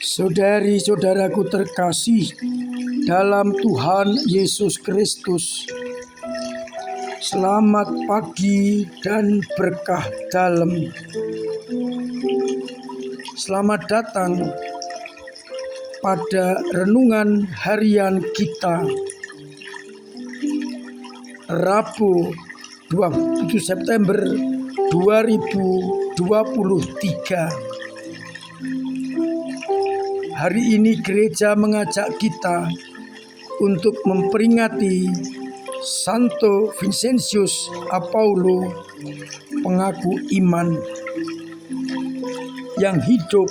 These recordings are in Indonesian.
Saudari-saudaraku terkasih dalam Tuhan Yesus Kristus, selamat pagi dan berkah dalam. Selamat datang pada renungan harian kita Rabu 27 September 2023. Hari ini gereja mengajak kita untuk memperingati Santo Vincentius Apaulo, pengaku iman, yang hidup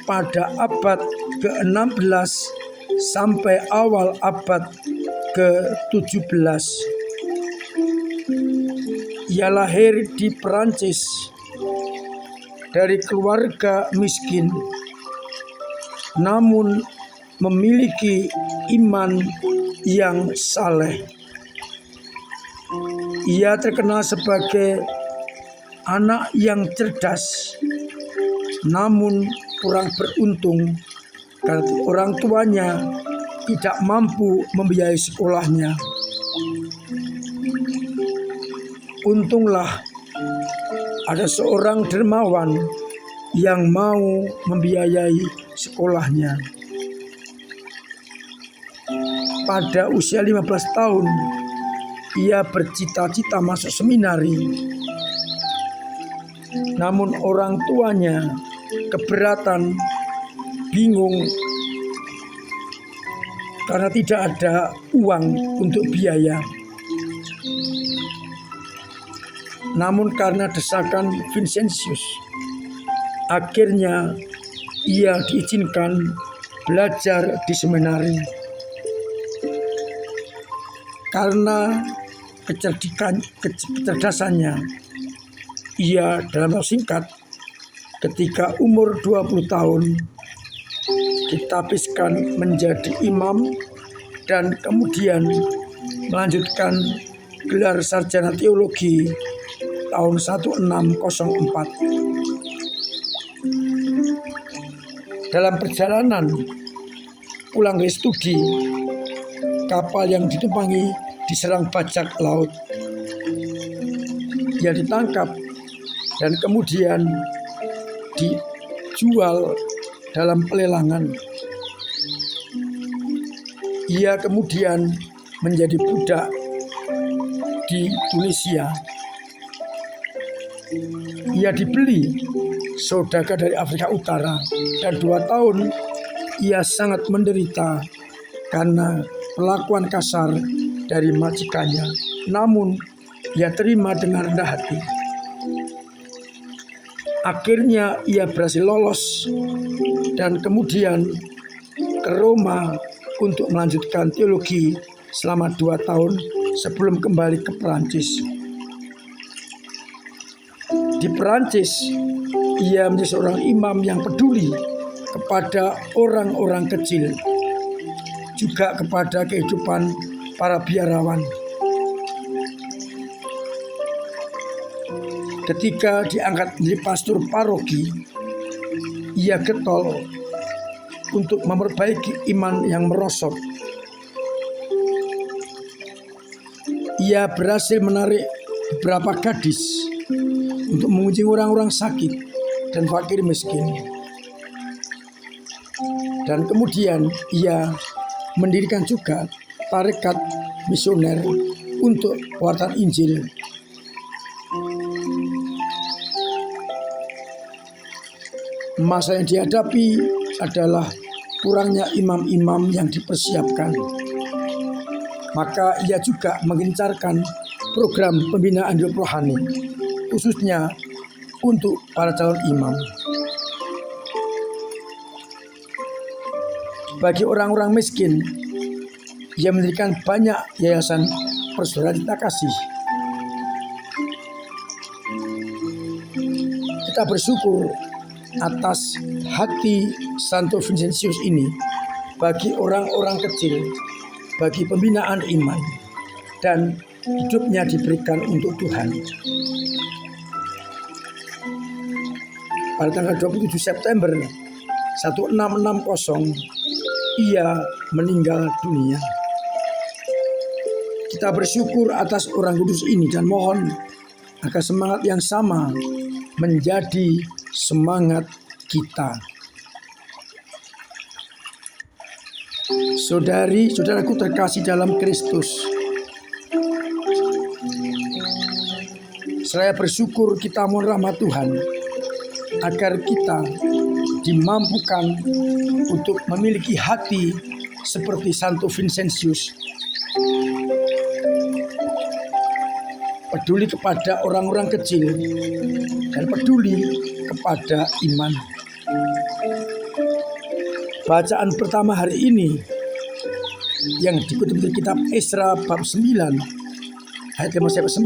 pada abad ke-16 sampai awal abad ke-17. Ia lahir di Perancis dari keluarga miskin, namun memiliki iman yang saleh. Ia terkenal sebagai anak yang cerdas, namun kurang beruntung karena orang tuanya tidak mampu membiayai sekolahnya. Untunglah ada seorang dermawan yang mau membiayai sekolahnya. Pada usia 15 tahun, ia bercita-cita masuk seminari. Namun orang tuanya keberatan, bingung karena tidak ada uang untuk biaya. Namun karena desakan Vincentius, akhirnya ia diizinkan belajar di seminari. Karena kecerdasannya, ia dalam waktu singkat ketika umur 20 tahun ditapiskan menjadi imam dan kemudian melanjutkan gelar sarjana teologi tahun 1604. Dalam perjalanan pulang dari studi, kapal yang ditumpangi diserang bajak laut. Ia ditangkap dan kemudian dijual dalam pelelangan. Ia kemudian menjadi budak di Tunisia. Ia dibeli saudagar dari Afrika Utara dan 2 tahun ia sangat menderita karena perlakuan kasar dari majikannya. Namun ia terima dengan rendah hati. Akhirnya ia berhasil lolos dan kemudian ke Roma untuk melanjutkan teologi selama 2 tahun sebelum kembali ke Perancis. Di Perancis, ia menjadi seorang imam yang peduli kepada orang-orang kecil, juga kepada kehidupan para biarawan. Ketika diangkat menjadi pastor paroki, ia getol untuk memperbaiki iman yang merosot. Ia berhasil menarik beberapa gadis untuk mengunjungi orang-orang sakit dan fakir miskin. Dan kemudian ia mendirikan juga tarekat misioner untuk pewartaan Injil. Masa yang dihadapi adalah kurangnya imam-imam yang dipersiapkan. Maka ia juga menggencarkan program pembinaan hidup rohani, khususnya untuk para calon imam. Bagi orang-orang miskin, ia mendirikan banyak yayasan persaudaraan cinta kasih. Kita bersyukur atas hati Santo Vincentius ini bagi orang-orang kecil, bagi pembinaan iman, dan hidupnya diberikan untuk Tuhan. pada tanggal 27 September 1660 ia meninggal dunia. Kita bersyukur atas orang kudus ini dan mohon agar semangat yang sama menjadi semangat kita. Saudari-saudaraku terkasih dalam Kristus, saya bersyukur kita mohon rahmat Tuhan agar kita dimampukan untuk memiliki hati seperti Santo Vincentius, peduli kepada orang-orang kecil dan peduli kepada iman. Bacaan pertama hari ini yang dikutip dari kitab Esra bab 9 ayat 5-9.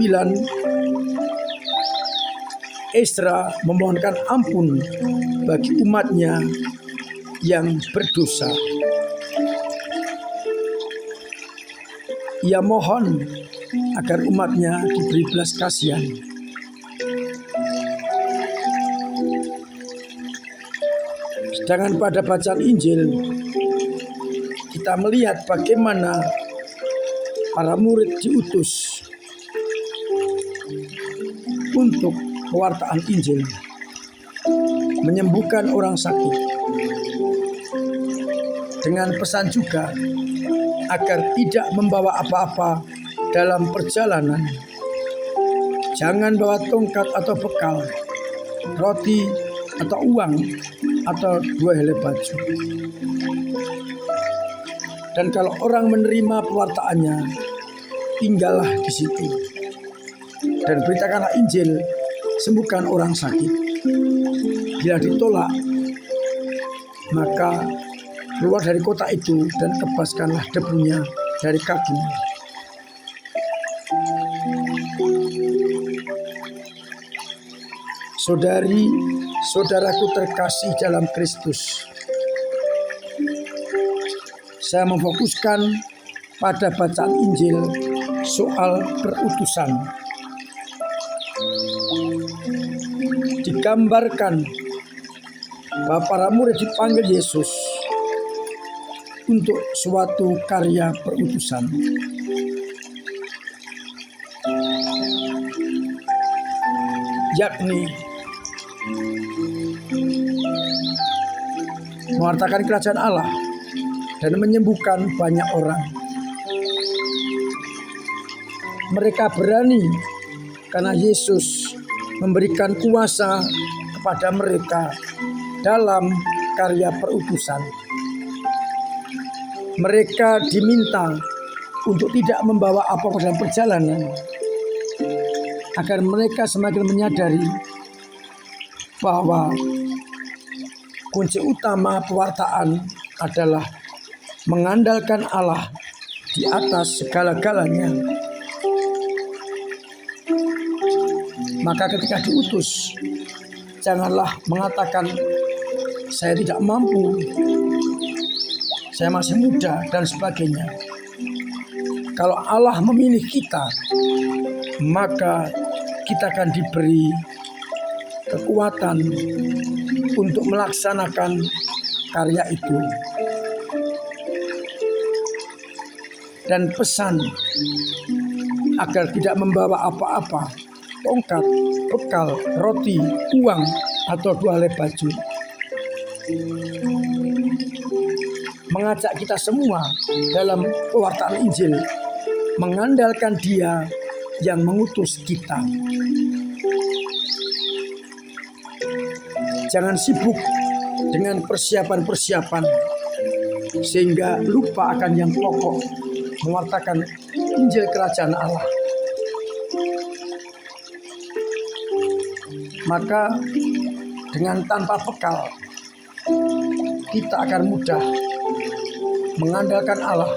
Esra memohonkan ampun bagi umatnya yang berdosa. Ia mohon agar umatnya diberi belas kasihan. Sedangkan pada bacaan Injil kita melihat bagaimana para murid diutus untuk pewartaan Injil, menyembuhkan orang sakit, dengan pesan juga agar tidak membawa apa-apa dalam perjalanan. Jangan bawa tongkat atau bekal, roti atau uang atau 2 helai baju. Dan kalau orang menerima pewartaannya, tinggallah di situ dan beritakanlah Injil, sembuhkan orang sakit. Bila ditolak, maka keluar dari kota itu dan kebaskanlah debunya dari kakinya. Saudari, saudaraku terkasih dalam Kristus, saya memfokuskan pada bacaan Injil soal perutusan. Digambarkan bahwa para murid dipanggil Yesus untuk suatu karya perutusan. Yakni mewartakan kerajaan Allah dan menyembuhkan banyak orang. Mereka berani karena Yesus memberikan kuasa kepada mereka dalam karya perutusan. Mereka diminta untuk tidak membawa apa-apa dalam perjalanan, agar mereka semakin menyadari bahwa kunci utama pewartaan adalah mengandalkan Allah di atas segala-galanya. Maka ketika diutus, janganlah mengatakan saya tidak mampu, saya masih muda dan sebagainya. Kalau Allah memilih kita, maka kita akan diberi kekuatan untuk melaksanakan karya itu. Dan pesan agar tidak membawa apa-apa, tongkat, bekal, roti, uang, atau 2 helai baju, mengajak kita semua dalam pewartaan Injil mengandalkan Dia yang mengutus kita. Jangan sibuk dengan persiapan-persiapan sehingga lupa akan yang pokok, mewartakan Injil kerajaan Allah. Maka dengan tanpa bekal kita akan mudah mengandalkan Allah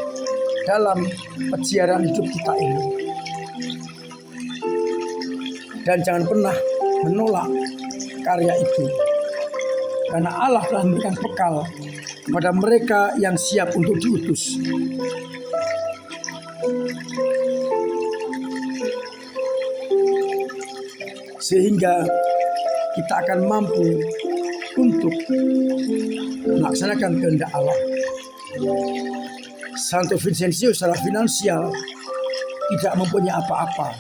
dalam peziarah hidup kita ini. Dan jangan pernah menolak karya itu, karena Allah telah memberikan bekal kepada mereka yang siap untuk diutus. Sehingga kita akan mampu untuk melaksanakan kehendak Allah. Santo Vincentius secara finansial tidak mempunyai apa-apa,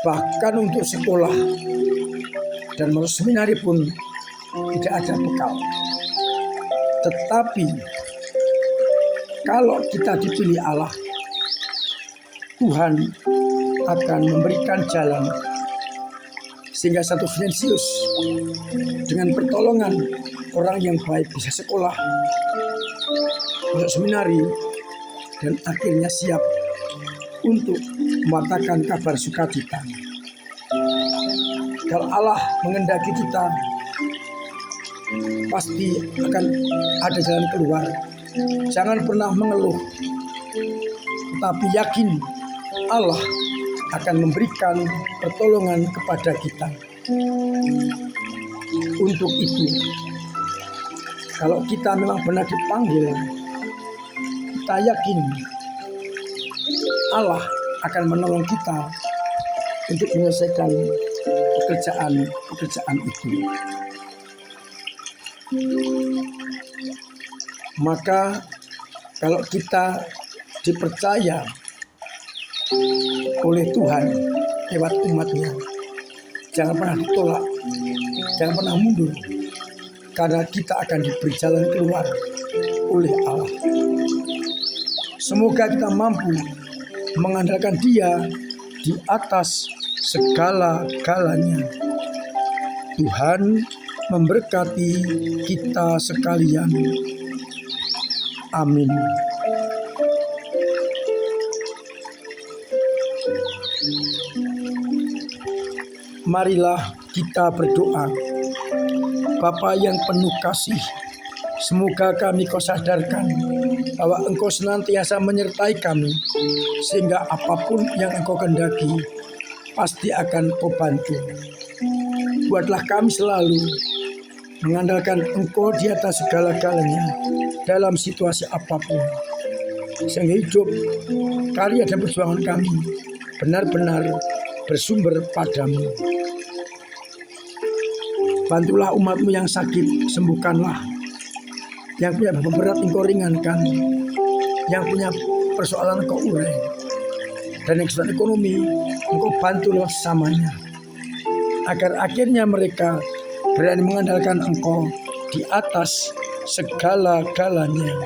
bahkan untuk sekolah dan masuk seminari pun tidak ada bekal. Tetapi kalau kita dipilih Allah, Tuhan akan memberikan jalan sehingga Santo Vincentius dengan pertolongan orang yang baik bisa sekolah, masuk seminari, dan akhirnya siap untuk mewartakan kabar sukacita. Kalau Allah mengendaki kita, pasti akan ada jalan keluar. Jangan pernah mengeluh, tetapi yakin Allah akan memberikan pertolongan kepada kita. Untuk itu, kalau kita memang benar dipanggil, kita yakin Allah akan menolong kita untuk menyelesaikan pekerjaan itu. Maka kalau kita dipercaya oleh Tuhan lewat umatnya, jangan pernah ditolak, jangan pernah mundur, karena kita akan diberi jalan keluar oleh Allah. Semoga kita mampu mengandalkan Dia di atas segala-galanya. Tuhan memberkati kita sekalian. Amin. Marilah kita berdoa. Bapa yang penuh kasih, semoga kami Kau sadarkan bahwa Engkau senantiasa menyertai kami, sehingga apapun yang Engkau kehendaki pasti akan Kau bantu. Buatlah kami selalu mengandalkan Engkau di atas segala-galanya dalam situasi apapun, sehingga hidup, karya dan perjuangan kami benar-benar bersumber padamu. Bantulah umat-Mu yang sakit, sembuhkanlah. Yang punya beban berat Engkau ringankan. Yang punya persoalan Engkau urai. Dan yang kesulitan ekonomi Engkau bantu lewat sesamanya, agar akhirnya mereka berani mengandalkan Engkau di atas segala-galanya.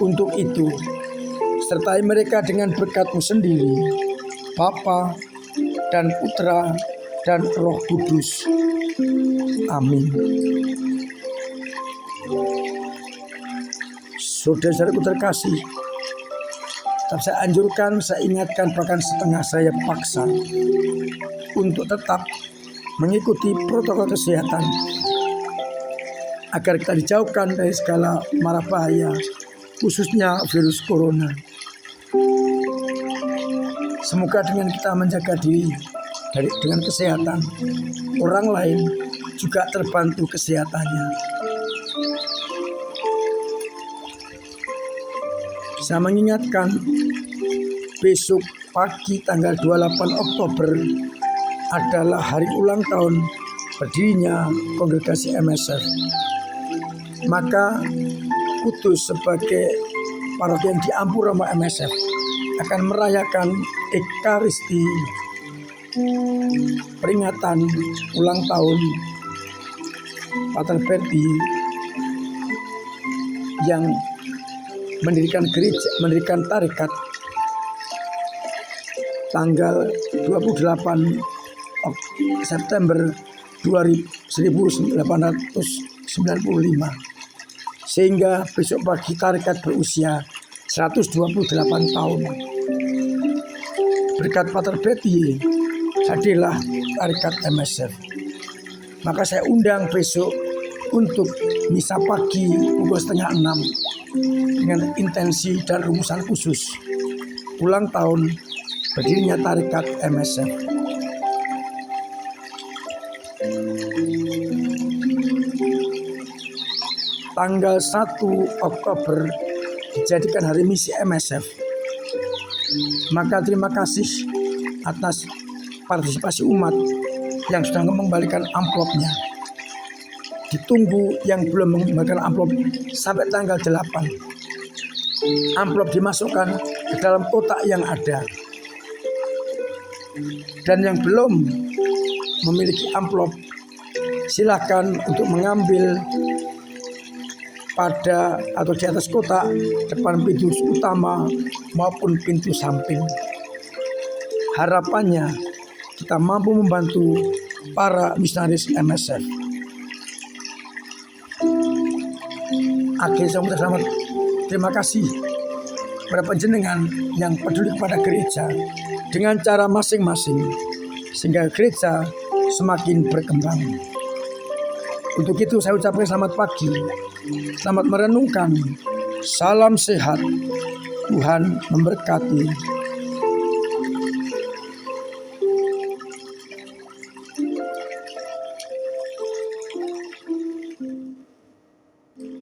Untuk itu, sertai mereka dengan berkat-Mu sendiri, Bapa dan Putra dan Roh Kudus. Amin. Saudara-saudaraku terkasih, tetap saya anjurkan, saya ingatkan, bahkan setengah saya paksa untuk tetap mengikuti protokol kesehatan agar kita dijauhkan dari segala mara bahaya, khususnya virus corona. Semoga dengan kita menjaga diri dengan kesehatan, orang lain juga terbantu kesehatannya. Saya mengingatkan, besok pagi tanggal 28 Oktober adalah hari ulang tahun berdirinya Kongregasi MSF. Maka Kudus sebagai paroki yang diampur sama MSF akan merayakan Ekaristi, peringatan ulang tahun Pater Berti yang mendirikan gereja, mendirikan tarekat tanggal 28 September 1895, sehingga besok pagi tarekat berusia 128 tahun. Berkat Pater Berti hadirlah tarekat MSF. Maka saya undang besok untuk misa pagi pukul 5:30 dengan intensi dan rumusan khusus ulang tahun berdirinya tarekat MSF. Tanggal 1 Oktober dijadikan hari misi MSF. Maka terima kasih atas partisipasi umat yang sudah mengembalikan amplopnya. Ditunggu yang belum mengembalikan amplop sampai tanggal 8. Amplop dimasukkan ke dalam kotak yang ada. Dan yang belum memiliki amplop, silakan untuk mengambil pada atau di atas kotak depan pintu utama maupun pintu samping. Harapannya kita mampu membantu para misionaris MSF. Akhirnya saya mengucapkan selamat terima kasih kepada panjenengan yang peduli kepada gereja dengan cara masing-masing, sehingga gereja semakin berkembang. Untuk itu saya ucapkan selamat pagi, selamat merenungkan, salam sehat, Tuhan memberkati.